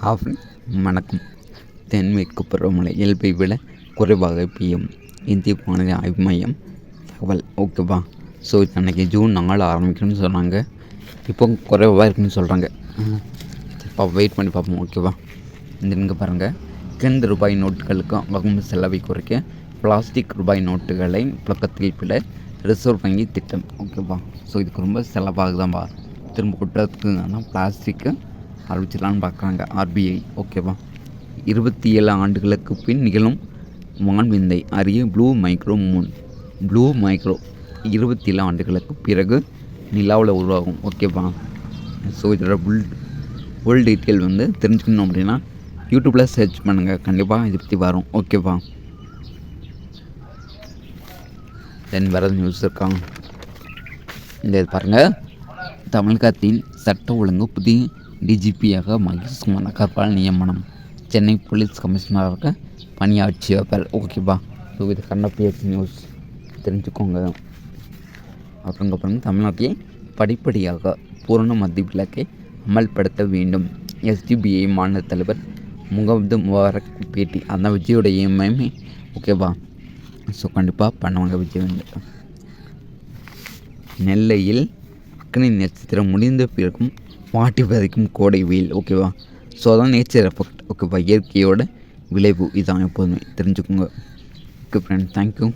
வணக்கம். தென்மேற்கு பருவமழை இயல்பை விட குறைவாக பெய்யும். இந்திய வானிலை ஆய்வு மையம் தகவல். ஓகேவா? ஸோ அன்றைக்கி ஜூன் 4 ஆரம்பிக்கணும்னு சொன்னாங்க. இப்போ குறைவாக இருக்குன்னு சொல்கிறாங்க. வெயிட் பண்ணி பார்ப்போம். ஓகேவா? இங்கே பாருங்கள், கிழந்த ரூபாய் நோட்டுகளுக்கு ஆகும் செலவை குறைக்க பிளாஸ்டிக் ரூபாய் நோட்டுகளை புழக்கத்தில் விட ரிசர்வ் வங்கி திட்டம். ஓகேவா? ஸோ இதுக்கு ரொம்ப செலவாகுதான்பா. திரும்ப குற்றத்துக்கு ஆனால் பிளாஸ்டிக்கு அறிவிச்சிடலான்னு பார்க்குறாங்க ஆர்பிஐ. ஓகேவா? 27 ஆண்டுகளுக்கு பின் நிகழும் வான்விந்தை அறிய ப்ளூ மைக்ரோ 27 ஆண்டுகளுக்கு பிறகு நிலாவில் உருவாகும். ஓகேவா? ஸோ இதோட ஃபுல் டீட்டெயில் தெரிஞ்சுக்கணும் அப்படின்னா யூடியூப்பில் சர்ச் பண்ணுங்கள், கண்டிப்பாக இதை பற்றி வரும். ஓகேவா? தென் வேறு நியூஸ் இருக்காங்க. இந்த இது பாருங்கள், தமிழகத்தின் சட்ட ஒழுங்கு புதிய டிஜிபியாக மகேஷ் குமார் அகர்வால் நியமனம். சென்னை போலீஸ் கமிஷனராக பணியாற்றியவர். ஓகேவா? ஸோ இது கண்டபிஎஸ் நியூஸ் தெரிஞ்சுக்கோங்க. அப்புறம் தமிழ்நாட்டில் படிப்படியாக பூரண மத்திய விலக்கை அமல்படுத்த வேண்டும். எஸ்டிபிஐ மாநில தலைவர் முகமது முபாரக் பேட்டி. அதான் விஜயோடைய எம்எம்ஏ. ஓகேவா? ஸோ கண்டிப்பாக பண்ணுவாங்க விஜய் நெல்லையில் அக்னி நட்சத்திரம் முடிந்த பிறகும் வாட்டி வதைக்கும் கோடை வெயில். ஓகேவா? ஸோ அதான் நேச்சர் எஃபெக்ட். ஓகேவா? இயற்கையோட விளைவு இதான் எப்போதுமே தெரிஞ்சுக்கோங்க. Okay friend, thank you.